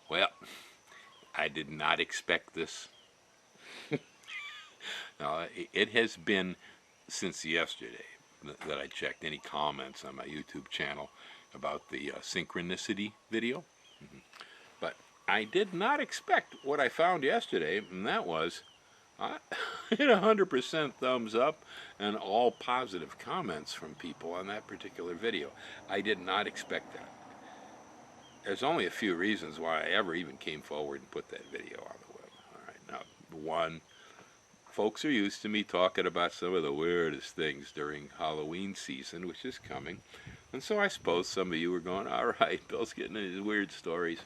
Well, I did not expect this. It has been since yesterday that I checked any comments on my YouTube channel about the synchronicity video. But I did not expect what I found yesterday, and that was I hit 100% thumbs up and all positive comments from people on that particular video. I did not expect that. There's only a few reasons why I ever even came forward and put that video on the web. All right, now, one, folks are used to me talking about some of the weirdest things during Halloween season, which is coming. And so I suppose some of you were going, all right, Bill's getting into weird stories.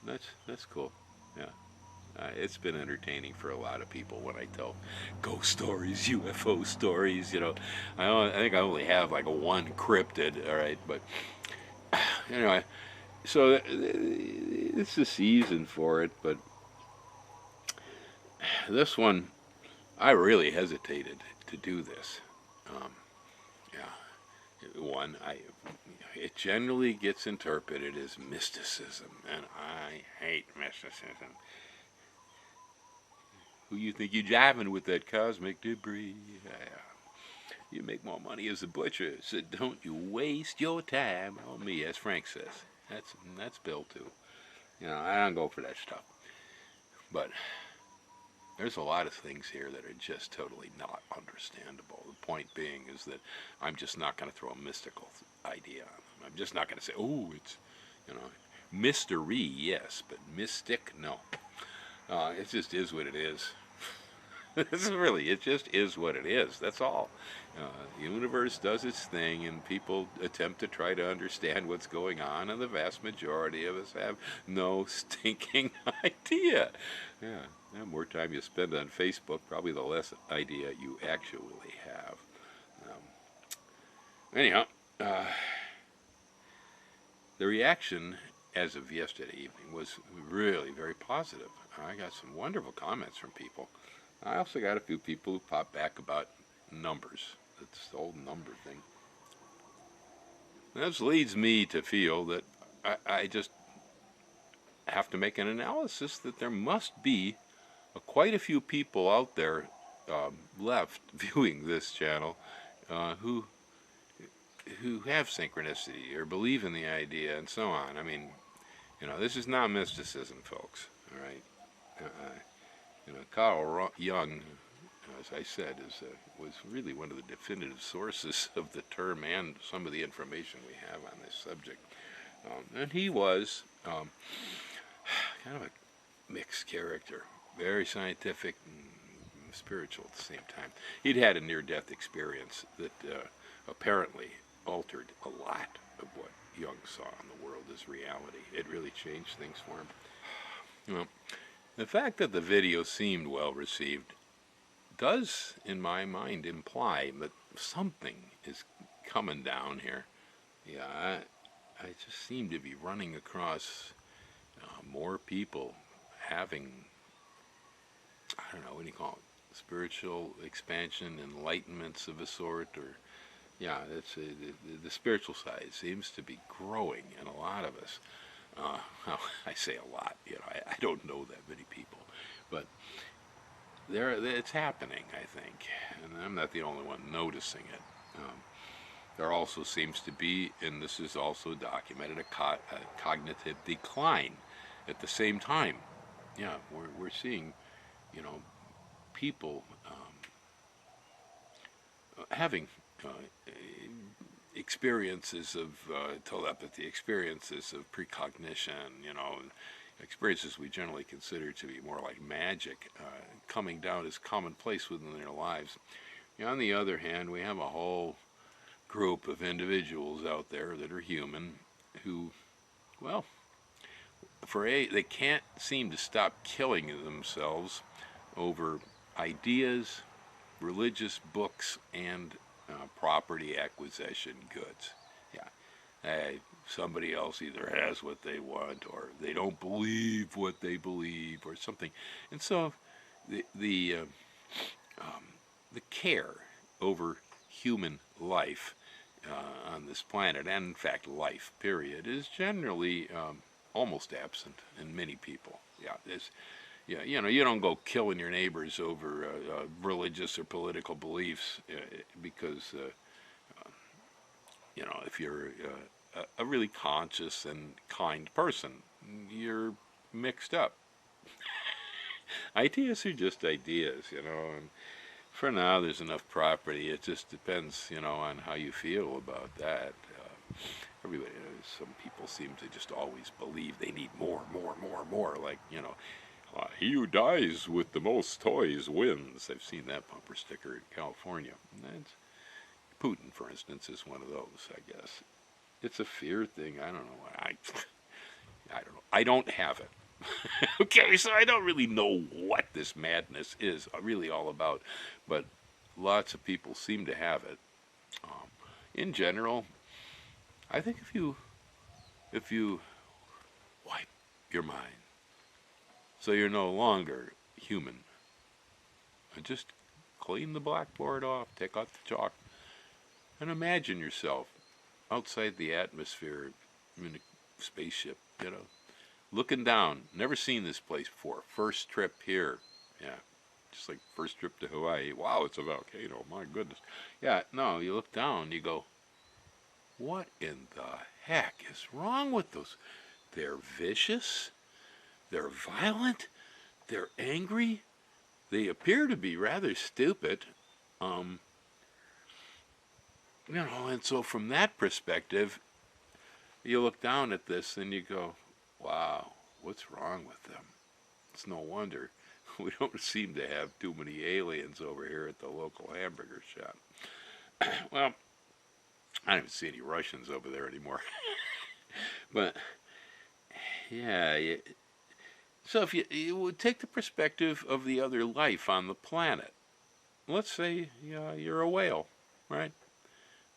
That's cool. Yeah. It's been entertaining for a lot of people when I tell ghost stories, UFO stories. I think I only have like one cryptid, all right, but anyway, so it's the season for it, but this one, I really hesitated to do this. Yeah, one, it generally gets interpreted as mysticism, and I hate mysticism. Who you think you're jiving with that cosmic debris? You make more money as a butcher, so don't you waste your time on me, as Frank says. That's Bill too. I don't go for that stuff. But there's a lot of things here that are just totally not understandable. The point being is that I'm just not going to throw a mystical idea on them. I'm just not going to say, oh, it's, mystery, yes, but mystic, no. It just is what it is. It just is what it is. That's all. The universe does its thing, and people attempt to try to understand what's going on, and the vast majority of us have no stinking idea. Yeah, the more time you spend on Facebook, probably the less idea you actually have. Anyhow, the reaction as of yesterday evening was really very positive. I got some wonderful comments from people. I also got a few people who popped back about numbers. It's the old number thing. This leads me to feel that I just have to make an analysis that there must be quite a few people out there left viewing this channel who have synchronicity or believe in the idea and so on. I mean, this is not mysticism, folks. All right. Carl Jung, as I said, was really one of the definitive sources of the term and some of the information we have on this subject. And he was kind of a mixed character, very scientific and spiritual at the same time. He'd had a near-death experience that apparently altered a lot of what Jung saw in the world as reality. It really changed things for him. The fact that the video seemed well received does, in my mind, imply that something is coming down here. Yeah, I just seem to be running across more people having, I don't know, what do you call it, spiritual expansion, enlightenments of a sort, or, yeah, the spiritual side seems to be growing in a lot of us. Well, I say a lot, I don't know that many people, but it's happening, I think, and I'm not the only one noticing it. There also seems to be, and this is also documented, a cognitive decline at the same time. Yeah, we're seeing, people having experiences of telepathy, experiences of precognition, experiences we generally consider to be more like magic, coming down as commonplace within their lives. On the other hand, we have a whole group of individuals out there that are human who, well, they can't seem to stop killing themselves over ideas, religious books, and property acquisition goods. Yeah, somebody else either has what they want, or they don't believe what they believe, or something. And so the care over human life on this planet, and in fact life period, is generally almost absent in many people. Yeah, yeah, you don't go killing your neighbors over religious or political beliefs because if you're a really conscious and kind person, you're mixed up. Ideas are just ideas, and for now there's enough property. It just depends, on how you feel about that. Everybody, some people seem to just always believe they need more, more, more, more. Like, he who dies with the most toys wins. I've seen that bumper sticker in California. And Putin, for instance, is one of those, I guess. It's a fear thing. I don't know. I don't know. I don't have it. Okay, so I don't really know what this madness is really all about, but lots of people seem to have it. In general, I think if you wipe your mind so you're no longer human, and just clean the blackboard off, take out the chalk, and imagine yourself outside the atmosphere in a spaceship, looking down. Never seen this place before. First trip here. Yeah, just like first trip to Hawaii. Wow, it's a volcano. My goodness. Yeah, no, you look down, you go, what in the heck is wrong with those? They're vicious. They're violent. They're angry. They appear to be rather stupid. And so from that perspective, you look down at this and you go, wow, what's wrong with them? It's no wonder we don't seem to have too many aliens over here at the local hamburger shop. Well, I don't even see any Russians over there anymore. But, yeah, so if you would take the perspective of the other life on the planet, let's say you're a whale, right?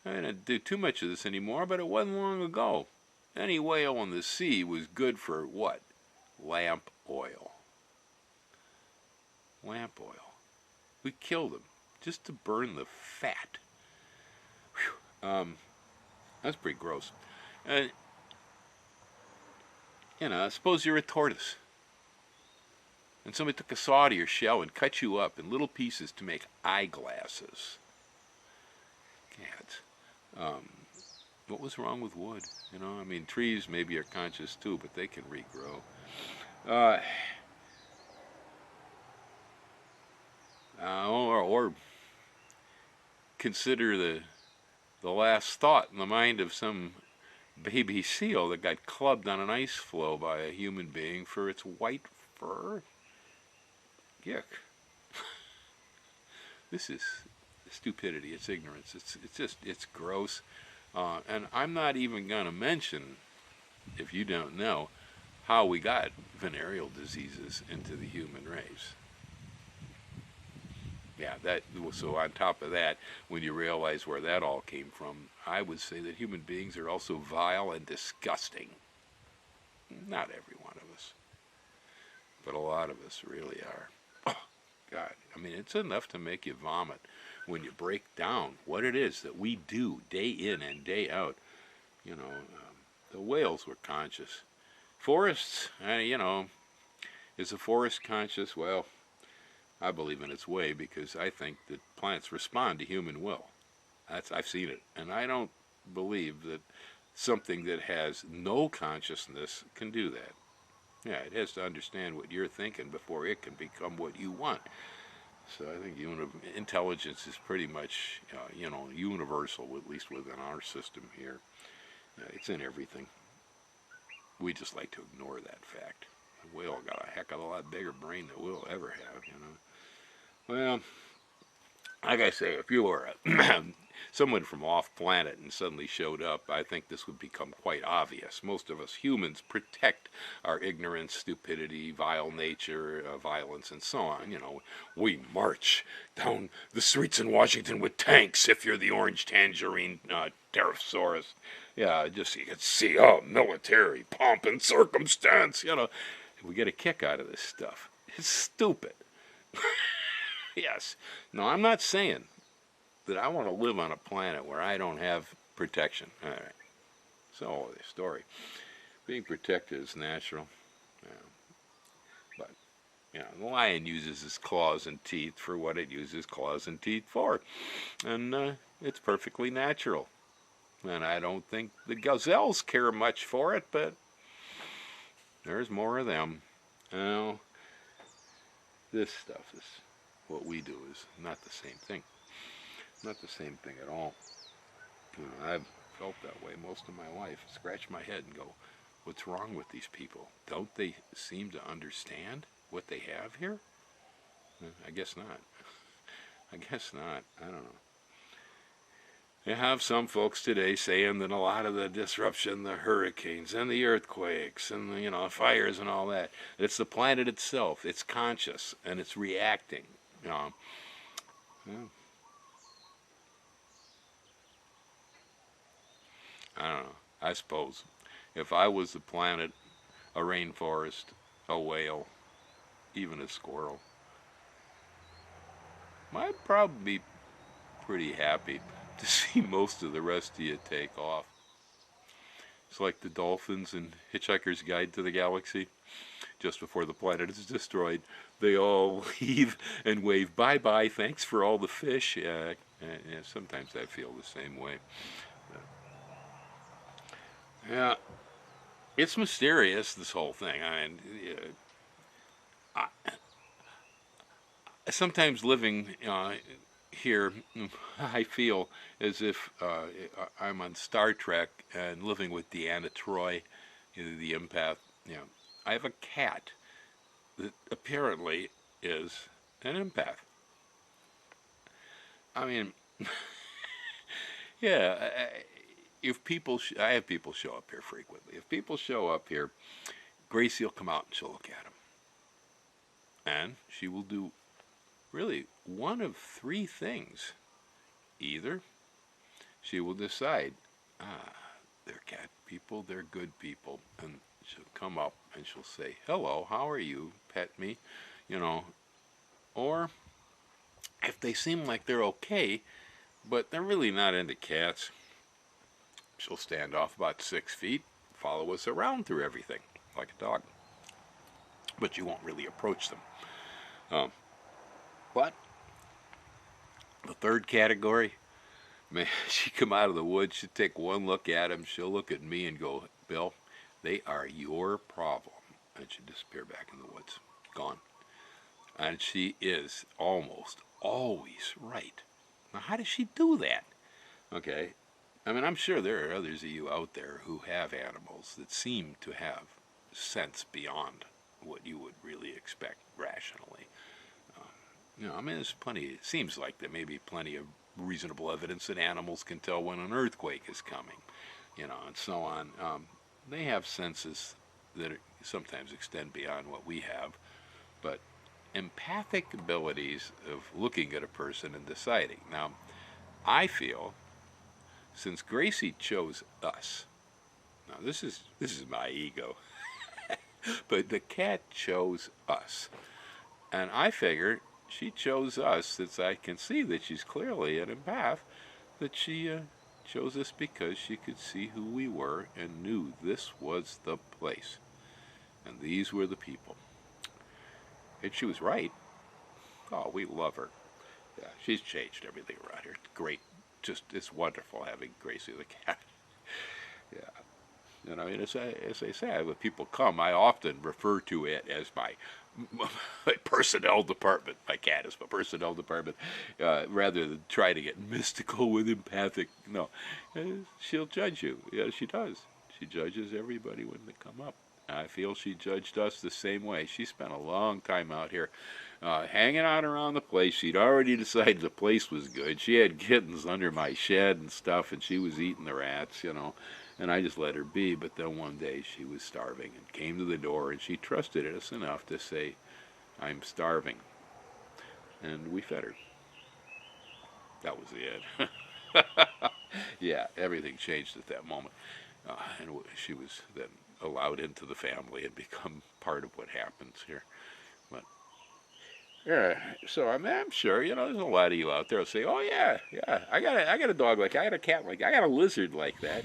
I don't do too much of this anymore, but it wasn't long ago. Any whale in the sea was good for what? Lamp oil. Lamp oil. We killed them just to burn the fat. That's pretty gross. Suppose you're a tortoise, and somebody took a saw to your shell and cut you up in little pieces to make eyeglasses. Cats. What was wrong with wood? Trees maybe are conscious too, but they can regrow. Or consider the last thought in the mind of some baby seal that got clubbed on an ice floe by a human being for its white fur. Yuck. This is stupidity. It's ignorance. It's gross. And I'm not even going to mention, if you don't know, how we got venereal diseases into the human race. Yeah, so on top of that, when you realize where that all came from, I would say that human beings are also vile and disgusting. Not every one of us, but a lot of us really are. Oh, God, it's enough to make you vomit when you break down what it is that we do day in and day out. The whales were conscious. Forests, is a forest conscious? Well, I believe in its way because I think that plants respond to human will. I've seen it, and I don't believe that something that has no consciousness can do that. Yeah, it has to understand what you're thinking before it can become what you want. So I think intelligence is pretty much, universal, at least within our system here. It's in everything. We just like to ignore that fact. The whale got a heck of a lot bigger brain than we'll ever have, Well, like I say, if you were someone from off planet and suddenly showed up, I think this would become quite obvious. Most of us humans protect our ignorance, stupidity, vile nature, violence, and so on. We march down the streets in Washington with tanks if you're the orange tangerine pterosaurus. Yeah, just so you can see, military pomp and circumstance, We get a kick out of this stuff. It's stupid. Yes. No, I'm not saying that I want to live on a planet where I don't have protection. All right. So, the story. being protected is natural. Yeah. But the lion uses his claws and teeth for what it uses claws and teeth for, and it's perfectly natural. And I don't think the gazelles care much for it, but there's more of them. Now, this stuff is what we do is not the same thing. Not the same thing at all. I've felt that way most of my life. Scratch my head and go, what's wrong with these people? Don't they seem to understand what they have here? I guess not. I guess not. I don't know. You have some folks today saying that a lot of the disruption, the hurricanes and the earthquakes and the fires and all that, it's the planet itself. It's conscious and it's reacting. Yeah. I don't know. I suppose if I was the planet, a rainforest, a whale, even a squirrel, I'd probably be pretty happy to see most of the rest of you take off. It's like the dolphins in Hitchhiker's Guide to the Galaxy. Just before the planet is destroyed, they all leave and wave bye-bye, thanks for all the fish. Yeah, sometimes I feel the same way. Yeah, it's mysterious, this whole thing. I mean, sometimes living here, I feel as if I'm on Star Trek and living with Deanna Troi, the empath. I have a cat that apparently is an empath. I mean, yeah. If people, I have people show up here frequently. If people show up here, Gracie will come out and she'll look at them, and she will do really one of three things. Either she will decide, they're cat people, they're good people, and she'll come up and she'll say, hello, how are you, pet me, or if they seem like they're okay, but they're really not into cats, she'll stand off about 6 feet, follow us around through everything, like a dog. But you won't really approach them. But the third category, man, she come out of the woods, she'll take one look at him, she'll look at me and go, Bill, they are your problem. And she'll disappear back in the woods. Gone. And she is almost always right. Now, how does she do that? Okay. I mean, I'm sure there are others of you out there who have animals that seem to have sense beyond what you would really expect rationally. I mean, there's plenty, it seems like there may be plenty of reasonable evidence that animals can tell when an earthquake is coming, and so on. They have senses that sometimes extend beyond what we have, but empathic abilities of looking at a person and deciding. Now, I feel, since Gracie chose us, now this is my ego, but the cat chose us, and I figure she chose us since I can see that she's clearly an empath, that she chose us because she could see who we were and knew this was the place, and these were the people. And she was right. Oh, we love her. Yeah, she's changed everything around here. It's great. Just, it's wonderful having Gracie the cat. Yeah. As I say, when people come, I often refer to it as my personnel department. My cat is my personnel department, rather than try to get mystical with empathic. No, she'll judge you. Yeah, she does. She judges everybody when they come up. I feel she judged us the same way. She spent a long time out here hanging out around the place. She'd already decided the place was good. She had kittens under my shed and stuff, and she was eating the rats, and I just let her be. But then one day she was starving and came to the door, and she trusted us enough to say, I'm starving. And we fed her. That was the end. Yeah, everything changed at that moment. And she was then allowed into the family and become part of what happens here. But yeah, so I'm sure there's a lot of you out there who say, oh yeah, I got a dog like, I got a cat like, I got a lizard like that.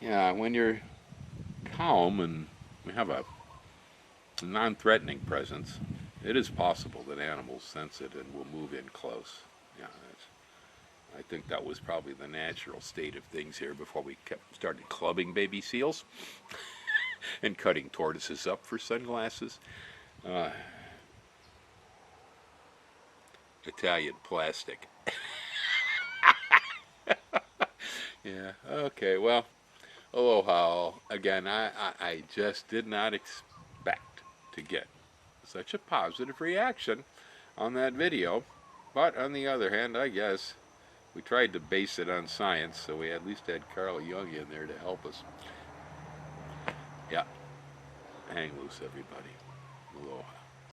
Yeah, when you're calm and we have a non-threatening presence, it is possible that animals sense it and will move in close. Yeah, I think that was probably the natural state of things here before we started clubbing baby seals and cutting tortoises up for sunglasses. Italian plastic. Yeah, okay, well, aloha. Again, I just did not expect to get such a positive reaction on that video. But on the other hand, I guess we tried to base it on science, so we at least had Carl Jung in there to help us. Yeah, hang loose, everybody. Aloha.